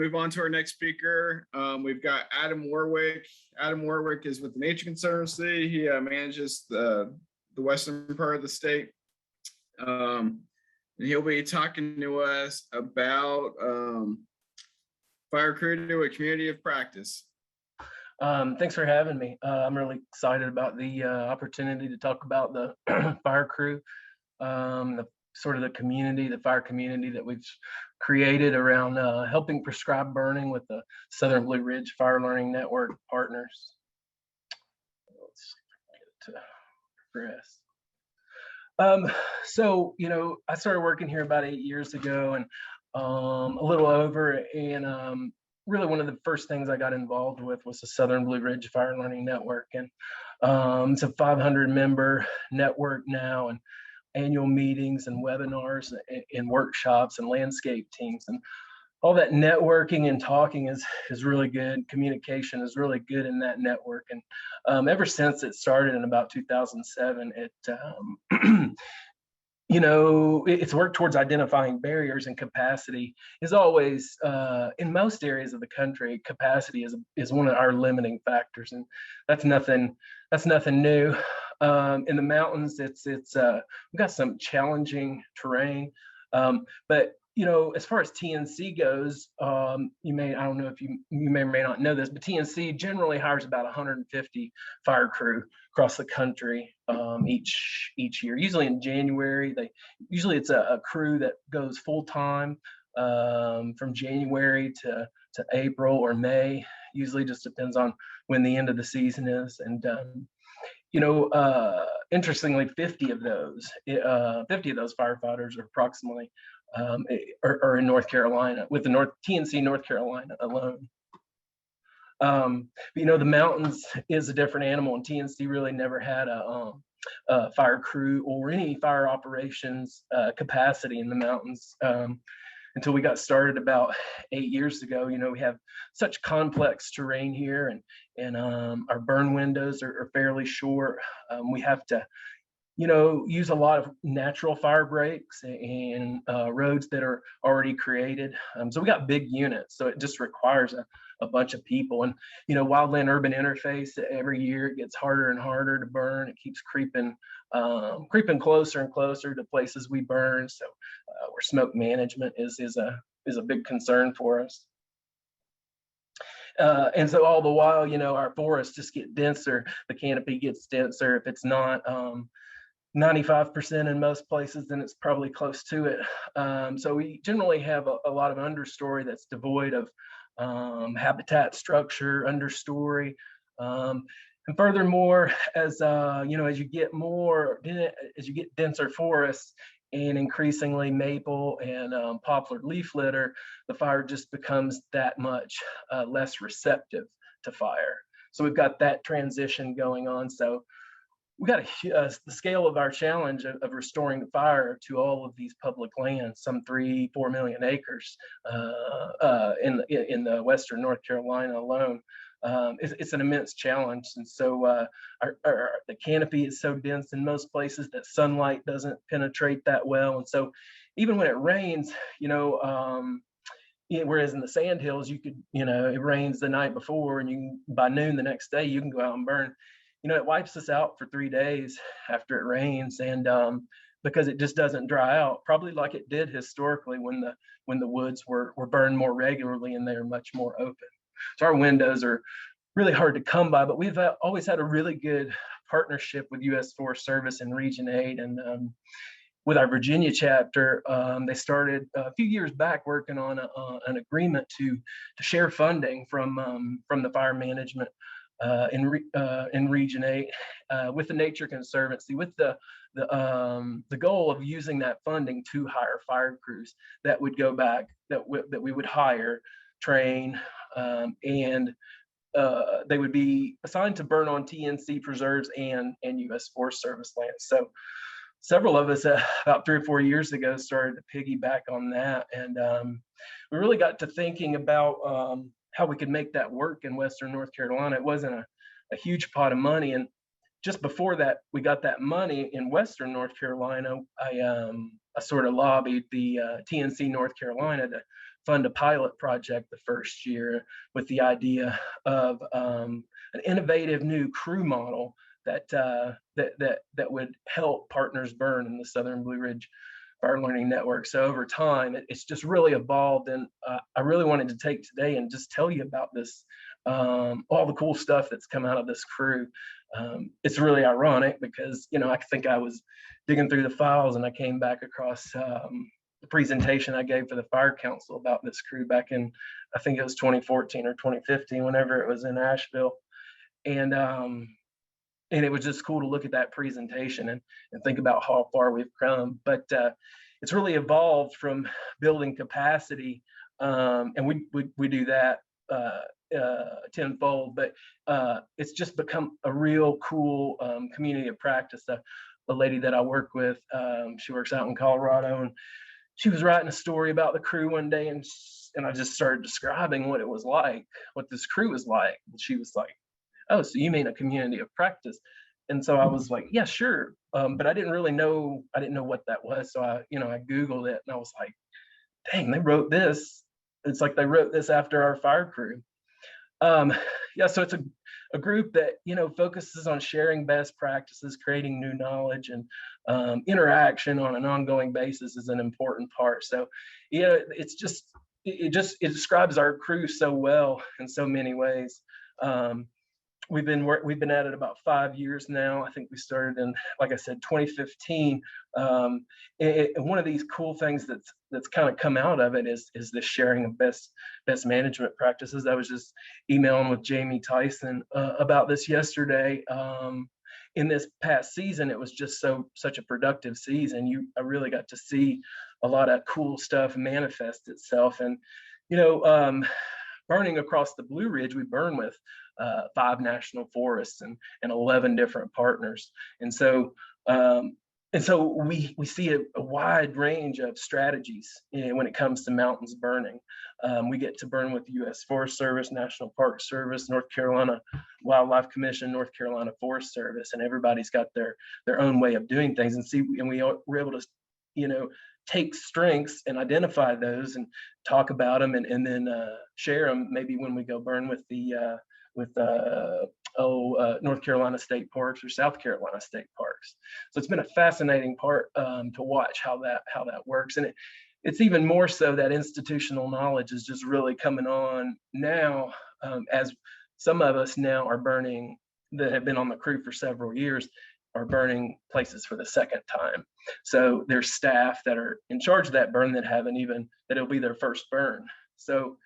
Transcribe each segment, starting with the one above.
move on to our next speaker. We've got Adam Warwick. Adam Warwick is with the Nature Conservancy. He manages the western part of the state. And he'll be talking to us about fire crew to a community of practice. Thanks for having me. I'm really excited about the opportunity to talk about the fire crew, the community, the fire community that we've created around helping prescribe burning with the Southern Blue Ridge Fire Learning Network partners. Let's see if I can get it to progress. So, I started working here about 8 years ago and a little over, and really one of the first things I got involved with was the Southern Blue Ridge Fire Learning Network. And it's a 500 member network now, and annual meetings and webinars and workshops and landscape teams, and all that networking and talking is really good. Communication is really good in that network. And ever since it started in about 2007, it's worked towards identifying barriers, and capacity is always, in most areas of the country, capacity is one of our limiting factors, and that's nothing new. In the mountains, we've got some challenging terrain, but as far as TNC goes, I don't know if you may or may not know this, but TNC generally hires about 150 fire crew across the country each year. Usually in January, usually it's a crew that goes full time from January to April or May. Usually just depends on when the end of the season is. And interestingly, 50 of those firefighters are approximately are in North Carolina, with the TNC North Carolina alone. But, the mountains is a different animal, and TNC really never had a fire crew or any fire operations capacity in the mountains until we got started about 8 years ago. We have such complex terrain here, and our burn windows are fairly short. We have to use a lot of natural fire breaks and roads that are already created. So we got big units, so it just requires a bunch of people. And wildland urban interface, every year it gets harder and harder to burn. It keeps creeping closer and closer to places we burn. So where smoke management is a big concern for us. And so all the while, our forests just get denser. The canopy gets denser. If it's not 95% in most places, then it's probably close to it. So we generally have a lot of understory that's devoid of habitat structure, understory. And furthermore, as you get denser forests and increasingly maple and poplar leaf litter, the fire just becomes that much less receptive to fire. So we've got that transition going on. So we got the scale of our challenge of restoring the fire to all of these public lands, some 3-4 million acres in the western North Carolina alone. It's an immense challenge. And so the canopy is so dense in most places that sunlight doesn't penetrate that well. And so even when it rains, whereas in the sandhills, it rains the night before, and by noon the next day, you can go out and burn. It wipes us out for 3 days after it rains, and because it just doesn't dry out, probably like it did historically when the woods were burned more regularly and they were much more open. So our windows are really hard to come by, but we've always had a really good partnership with U.S. Forest Service and Region 8, and with our Virginia chapter, they started a few years back working on an agreement to share funding from the fire management in Region 8 with the Nature Conservancy, with the goal of using that funding to hire fire crews that would go back, that we would hire, train, and they would be assigned to burn on TNC preserves and U.S. Forest Service lands. So several of us about 3 or 4 years ago started to piggyback on that, and we really got to thinking about how we could make that work in Western North Carolina. It wasn't a huge pot of money, and just before that we got that money in Western North Carolina, I sort of lobbied the TNC North Carolina fund a pilot project the first year with the idea of an innovative new crew model that would help partners burn in the Southern Blue Ridge Fire Learning Network. So over time, it's just really evolved, and I really wanted to take today and just tell you about this, all the cool stuff that's come out of this crew. It's really ironic because, you know, I think I was digging through the files and I came back across the presentation I gave for the Fire Council about this crew back in, I think it was 2014 or 2015, whenever it was in Asheville. And it was just cool to look at that presentation and think about how far we've come. But it's really evolved from building capacity, and we do that tenfold. But it's just become a real cool community of practice. The lady that I work with, she works out in Colorado, and she was writing a story about the crew one day, and I just started describing what it was like, what this crew was like, and she was like, "Oh, so you mean a community of practice?" And so I was like, "Yeah, sure," but I didn't know what that was. So I Googled it, and I was like, "Dang, they wrote this. It's like they wrote this after our fire crew." Yeah, so it's a group that focuses on sharing best practices, creating new knowledge, and interaction on an ongoing basis is an important part. So yeah, it describes our crew so well in so many ways. We've been at it about 5 years now. I think we started in, like I said, 2015. And one of these cool things that's kind of come out of it is this sharing of best management practices. I was just emailing with Jamie Tyson about this yesterday. In this past season, it was just such a productive season. I really got to see a lot of cool stuff manifest itself. And burning across the Blue Ridge, we burn with 5 national forests and 11 different partners. And so we see a wide range of strategies when it comes to mountains burning. We get to burn with the U.S. Forest Service, National Park Service, North Carolina Wildlife Commission, North Carolina Forest Service, and everybody's got their own way of doing things. And we're able to take strengths and identify those and talk about them, and then share them maybe when we go burn with the North Carolina State Parks or South Carolina State Parks. So it's been a fascinating part to watch how that works. And it's even more so that institutional knowledge is just really coming on now, as some of us now are burning that have been on the crew for several years are burning places for the second time. So there's staff that are in charge of that burn that it'll be their first burn. So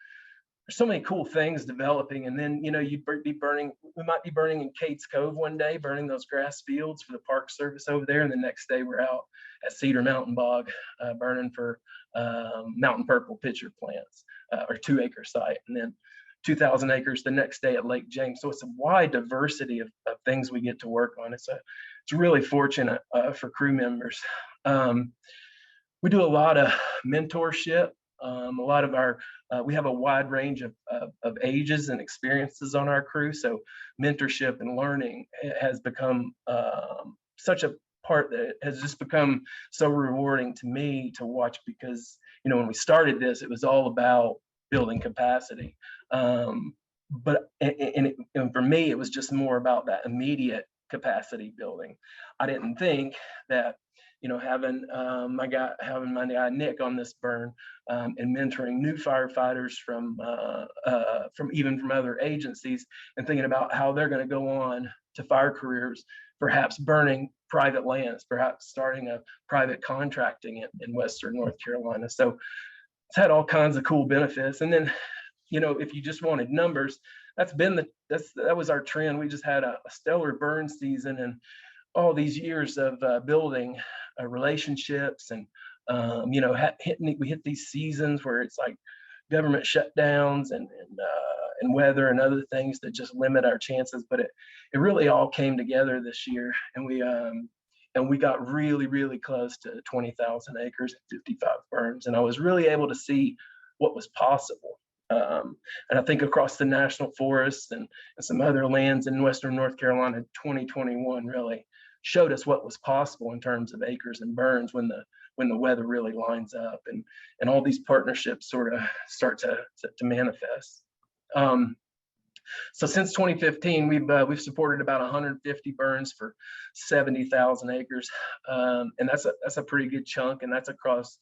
there's so many cool things developing. And then, we might be burning in Cates Cove one day, burning those grass fields for the Park Service over there. And the next day we're out at Cedar Mountain Bog, burning for mountain purple pitcher plants, or 2-acre site. And then 2,000 acres the next day at Lake James. So it's a wide diversity of things we get to work on. It's really fortunate for crew members. We do a lot of mentorship. A lot of we have a wide range of ages and experiences on our crew. So mentorship and learning has become such a part that has just become so rewarding to me to watch, because, when we started this, it was all about building capacity. But for me, it was just more about that immediate capacity building. I didn't think that, having my guy Nick on this burn, and mentoring new firefighters from other agencies, and thinking about how they're going to go on to fire careers, perhaps burning private lands, perhaps starting a private contracting in Western North Carolina. So it's had all kinds of cool benefits. And then, if you just wanted numbers, that was our trend. We just had a stellar burn season, and all these years of building relationships, and we hit these seasons where it's like government shutdowns and weather and other things that just limit our chances. But it really all came together this year, and we got really, really close to 20,000 acres and 55 burns. And I was really able to see what was possible. And I think across the national forests and some other lands in Western North Carolina, 2021 really showed us what was possible in terms of acres and burns when when the weather really lines up, and all these partnerships sort of start to manifest. So since 2015, we've supported about 150 burns for 70,000 acres, and that's a pretty good chunk, and that's across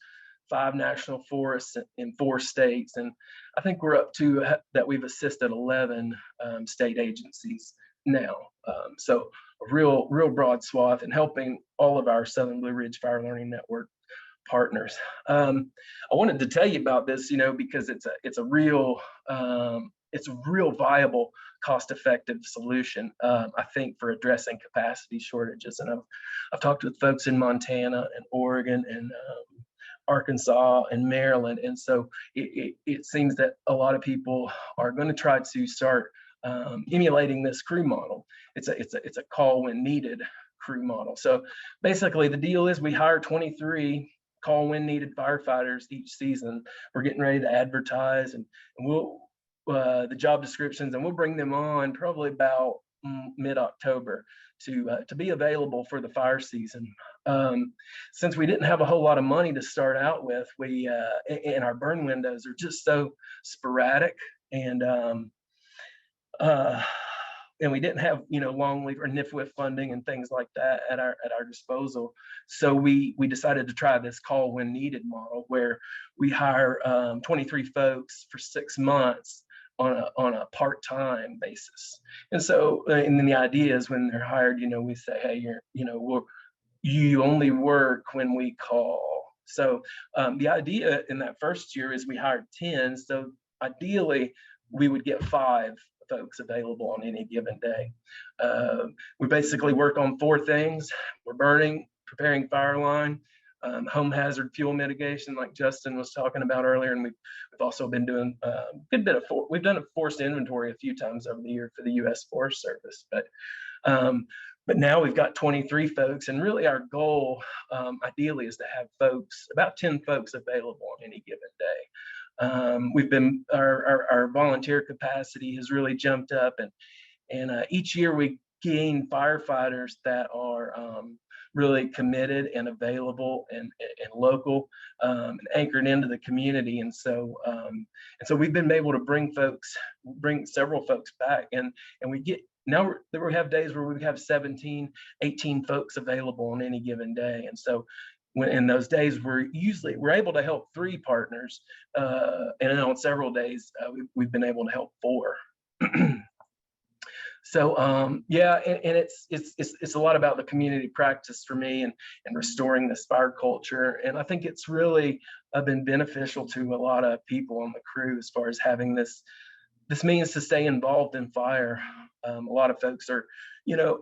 5 national forests in 4 states, and I think we're up to that we've assisted 11 state agencies now. So a real broad swath, and helping all of our Southern Blue Ridge Fire Learning Network partners. I wanted to tell you about this, because it's a real viable, cost-effective solution, I think, for addressing capacity shortages. And I've talked with folks in Montana and Oregon and Arkansas and Maryland, and so it seems that a lot of people are going to try to start emulating this crew model. It's a call when needed crew model. So basically, the deal is we hire 23 call when needed firefighters each season. We're getting ready to advertise, and we'll the job descriptions, and we'll bring them on probably about mid-October to be available for the fire season. Since we didn't have a whole lot of money to start out with, we and our burn windows are just so sporadic, and we didn't have long leave or NIFWIF funding and things like that at our disposal. So we decided to try this call when needed model, where we hire 23 folks for 6 months on a part-time basis. And so, and then the idea is when they're hired, we say, hey, you only work when we call. So the idea in that first year is we hired 10. So ideally, we would get 5 folks available on any given day. We basically work on 4 things. We're burning, preparing fire line, home hazard fuel mitigation, like Justin was talking about earlier, and we've also been doing a good bit of we've done a forced inventory a few times over the year for the U.S. Forest Service, but now we've got 23 folks, and really our goal, ideally, is to have about 10 folks available on any given day. We've been our volunteer capacity has really jumped up, and each year we gain firefighters that are really committed and available and local, and anchored into the community. And so we've been able to bring several folks back, and we have days where we have 17, 18 folks available on any given day. And so in those days, we're able to help 3 partners, and on several days we've been able to help 4. So yeah, and it's a lot about the community practice for me, and restoring this fire culture. And I think it's really been beneficial to a lot of people on the crew as far as having this means to stay involved in fire. A lot of folks are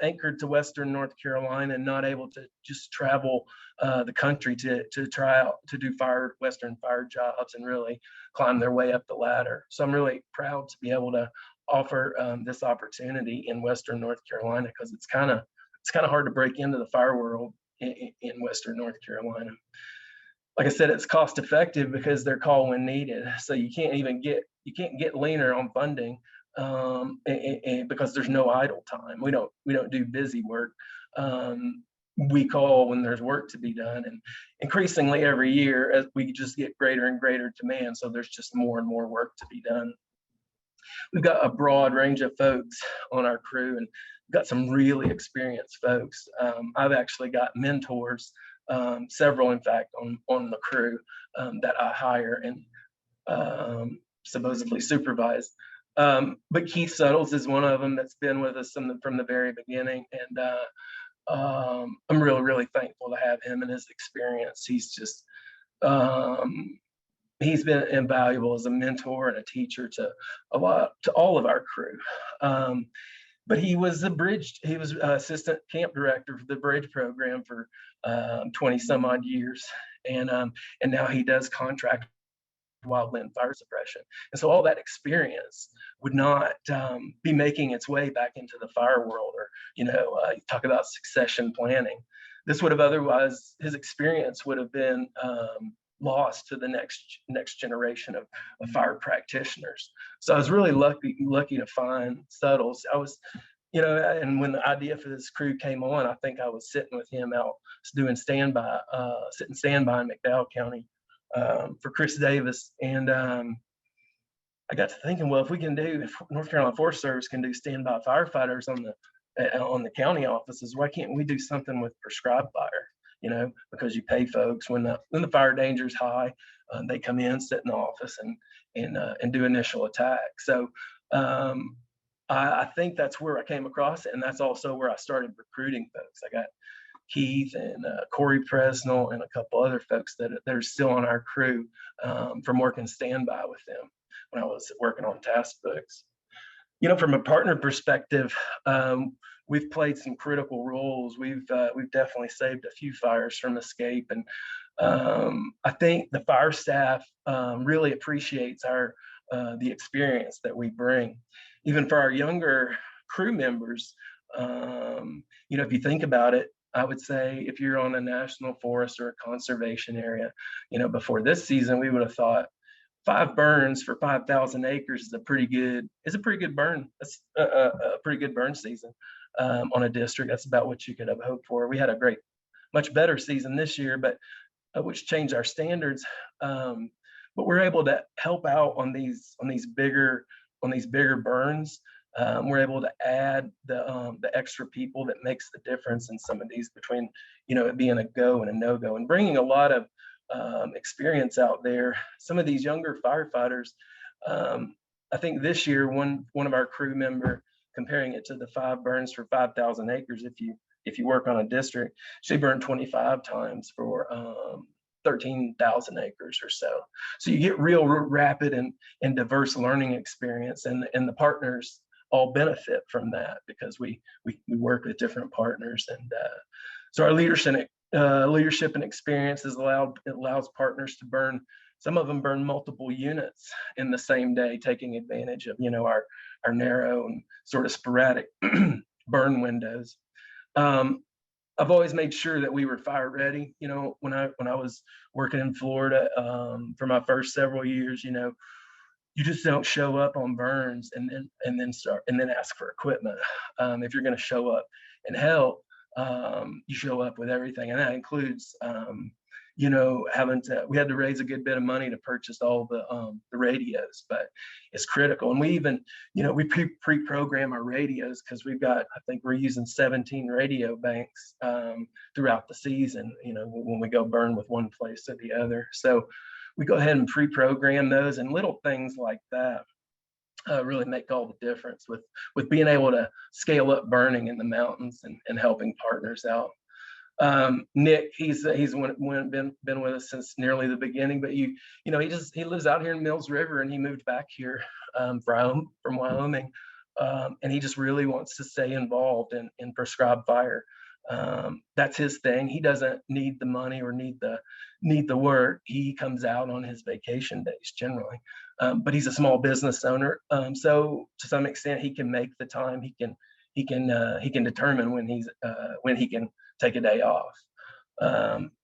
anchored to Western North Carolina and not able to just travel the country to try out to do Western fire jobs and really climb their way up the ladder. So I'm really proud to be able to offer this opportunity in Western North Carolina, because it's kind of hard to break into the fire world in Western North Carolina. Like I said, it's cost effective because they're call when needed. So you can't get leaner on funding, and because there's no idle time. We don't do busy work. We call when there's work to be done, and increasingly every year as we just get greater and greater demand, so there's just more and more work to be done. We've got a broad range of folks on our crew, and we've got some really experienced folks. I've actually got mentors, several in fact, on the crew that I hire and supposedly supervise. But Keith Suttles is one of them that's been with us from the very beginning, and I'm really thankful to have him and his experience. He's been invaluable as a mentor and a teacher to all of our crew. But he was assistant camp director for the bridge program for 20 some odd years, and now he does contract wildland fire suppression. And so all that experience would not be making its way back into the fire world, or you talk about succession planning. This would have otherwise, his experience would have been lost to the next generation of fire practitioners. So I was really lucky to find Suttles. and when the idea for this crew came on, I think I was sitting with him out doing standby, sitting standby in McDowell County for Chris Davis. And I got to thinking, well, if North Carolina Forest Service can do standby firefighters on the county offices, why can't we do something with prescribed fire? Because you pay folks when the fire danger is high, they come in, sit in the office, and do initial attack. So I think that's where I came across it, and that's also where I started recruiting folks. I got Keith and Corey Presnell and a couple other folks that are still on our crew from working standby with them when I was working on task books. From a partner perspective, we've played some critical roles. We've definitely saved a few fires from escape, and I think the fire staff really appreciates the experience that we bring. Even for our younger crew members, if you think about it, I would say if you're on a national forest or a conservation area, before this season, we would have thought 5 burns for 5,000 acres is a pretty good burn. That's a pretty good burn season on a district. That's about what you could have hoped for. We had a much better season this year, but which changed our standards. But we're able to help out on these bigger burns. We're able to add the extra people that makes the difference in some of these between it being a go and a no-go, and bringing a lot of experience out there. Some of these younger firefighters, I think this year one of our crew member, comparing it to the 5 burns for 5,000 acres, if you work on a district, she burned 25 times for 13,000 acres or so. So you get real rapid and diverse learning experience, and the partners all benefit from that because we work with different partners. And so our leadership and experience allows partners to burn. Some of them burn multiple units in the same day, taking advantage of our narrow and sort of sporadic burn windows. I've always made sure that we were fire ready. When I was working in Florida for my first several years, you just don't show up on burns and then ask for equipment. If you're going to show up and help, you show up with everything, and that includes we had to raise a good bit of money to purchase all the radios, but it's critical. And we even we pre-program our radios because I think we're using 17 radio banks throughout the season, when we go burn with one place or the other. So we go ahead and pre-program those, and little things like that really make all the difference with being able to scale up burning in the mountains and helping partners out. Nick, he's been with us since nearly the beginning, but he lives out here in Mills River, and he moved back here from Wyoming, and he just really wants to stay involved in prescribed fire. That's his thing. He doesn't need the money or need the work. He comes out on his vacation days generally, but he's a small business owner, so to some extent he can make the time. He can determine when he can take a day off.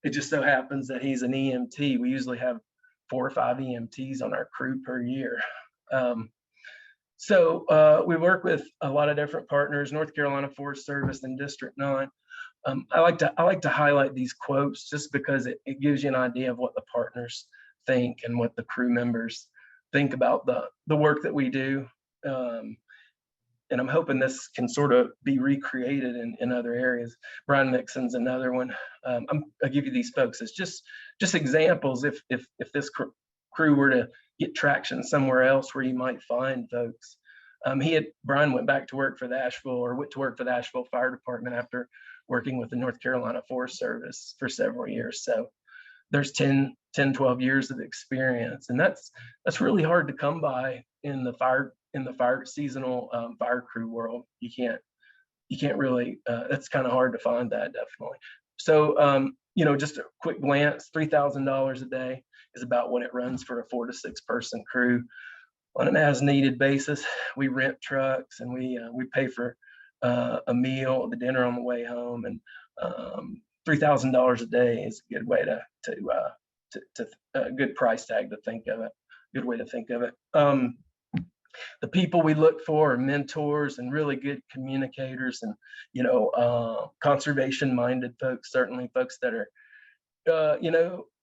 It just so happens that he's an EMT. We usually have 4 or 5 EMTs on our crew per year. So we work with a lot of different partners, North Carolina Forest Service and District 9. I like to highlight these quotes just because it gives you an idea of what the partners think and what the crew members think about the work that we do. And I'm hoping this can sort of be recreated in other areas. Brian Mixon's another one. I'll give you these folks as just examples. If this crew were to get traction somewhere else where you might find folks. Brian went back to work for the Asheville Fire Department after working with the North Carolina Forest Service for several years. So there's 10, 12 years of experience, and that's really hard to come by in the fire seasonal fire crew world. You can't really, that's kind of hard to find that, definitely. So, just a quick glance, $3,000 a day is about what it runs for a 4 to 6 person crew on an as needed basis. We rent trucks, and we pay for a meal, the dinner on the way home, and $3,000 a day is a good way to a good price tag to think of it. Good way to think of it. The people we look for are mentors and really good communicators, and conservation minded folks, certainly folks that are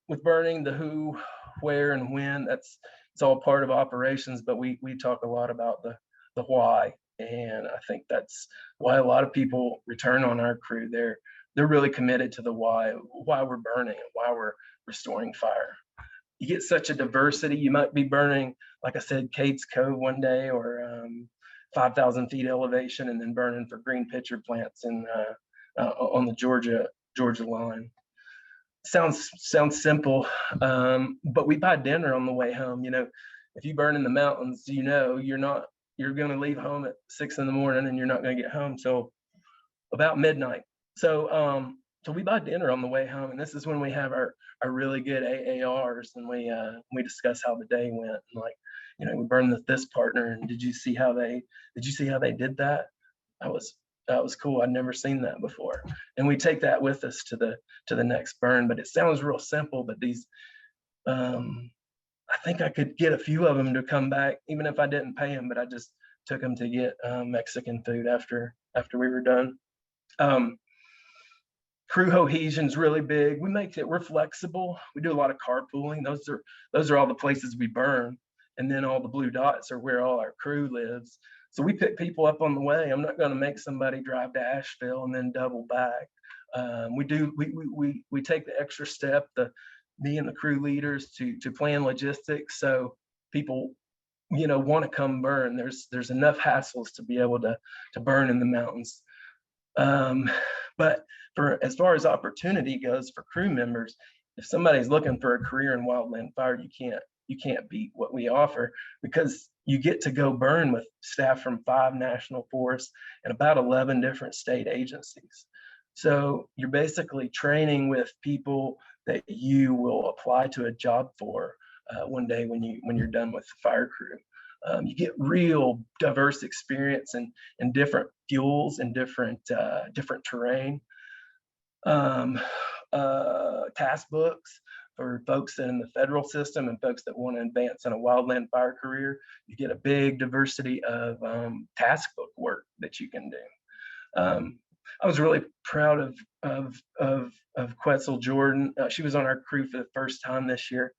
with burning, the who, where, and when. It's all part of operations, but we talk a lot about the why, and I think that's why a lot of people return on our crew. They're really committed to the why we're burning and why we're restoring fire. You get such a diversity. You might be burning, like I said, Cades Cove one day, or 5,000 feet elevation, and then burning for green pitcher plants on the Georgia line. Sounds simple, but we buy dinner on the way home. If you burn in the mountains, you're going to leave home at 6 a.m. and you're not going to get home till about midnight. So we buy dinner on the way home, and this is when we have our really good AARs, and we discuss how the day went, and we burned this partner, and did you see how they did that? That was cool. I'd never seen that before, and we take that with us to the next burn. But it sounds real simple, but these I think I could get a few of them to come back, even if I didn't pay them, but I just took them to get Mexican food after we were done. Crew cohesion's really big. We're flexible. We do a lot of carpooling. Those are all the places we burn, and then all the blue dots are where all our crew lives. So we pick people up on the way. I'm not going to make somebody drive to Asheville and then double back. We take the extra step, me and the crew leaders, to plan logistics, so people want to come burn. There's enough hassles to be able to burn in the mountains. But as far as opportunity goes for crew members, if somebody's looking for a career in wildland fire, you can't beat what we offer, because you get to go burn with staff from 5 national forests and about 11 different state agencies. So you're basically training with people that you will apply to a job for one day when you're done with the fire crew. You get real diverse experience and different fuels and different terrain. Task books for folks in the federal system and folks that want to advance in a wildland fire career. You get a big diversity of task book work that you can do. I was really proud of Quetzal Jordan. She was on our crew for the first time this year.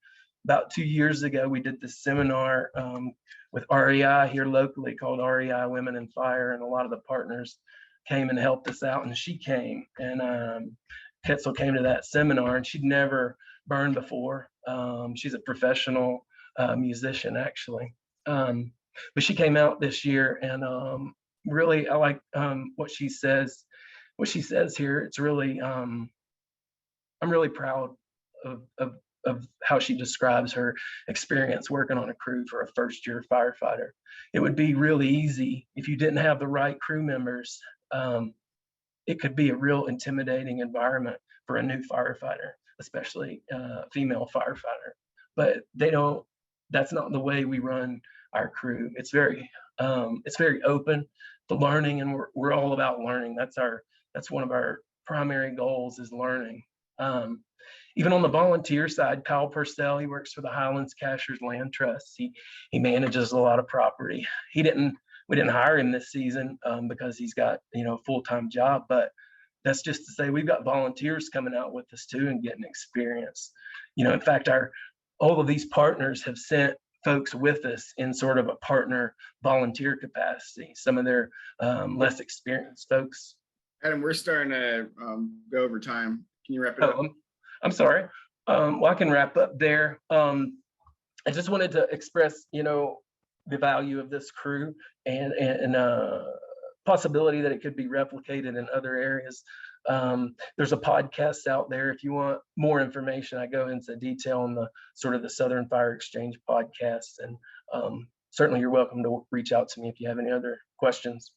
About 2 years ago, we did this seminar with REI here locally called REI Women in Fire, and a lot of the partners came and helped us out, and she came, and Quetzal came to that seminar, and she'd never burned before. She's a professional musician, actually. But she came out this year, and really, I like what she says. What she says here, it's really, I'm really proud of how she describes her experience working on a crew for a first-year firefighter. It would be really easy if you didn't have the right crew members. It could be a real intimidating environment for a new firefighter, especially female firefighter. But that's not the way we run our crew. It's very open to learning, and we're all about learning. That's one of our primary goals, is learning. Even on the volunteer side, Kyle Purcell, he works for the Highlands Cashers Land Trust. He manages a lot of property. We didn't hire him this season because he's got a full-time job, but that's just to say we've got volunteers coming out with us too and getting experience. In fact, all of these partners have sent folks with us in sort of a partner volunteer capacity. Some of their less experienced folks. Adam, we're starting to go over time. Can you wrap it up? I'm sorry. Well, I can wrap up there. I just wanted to express, the value of this crew and possibility that it could be replicated in other areas. There's a podcast out there. If you want more information, I go into detail on the sort of the Southern Fire Exchange podcast. And certainly you're welcome to reach out to me if you have any other questions.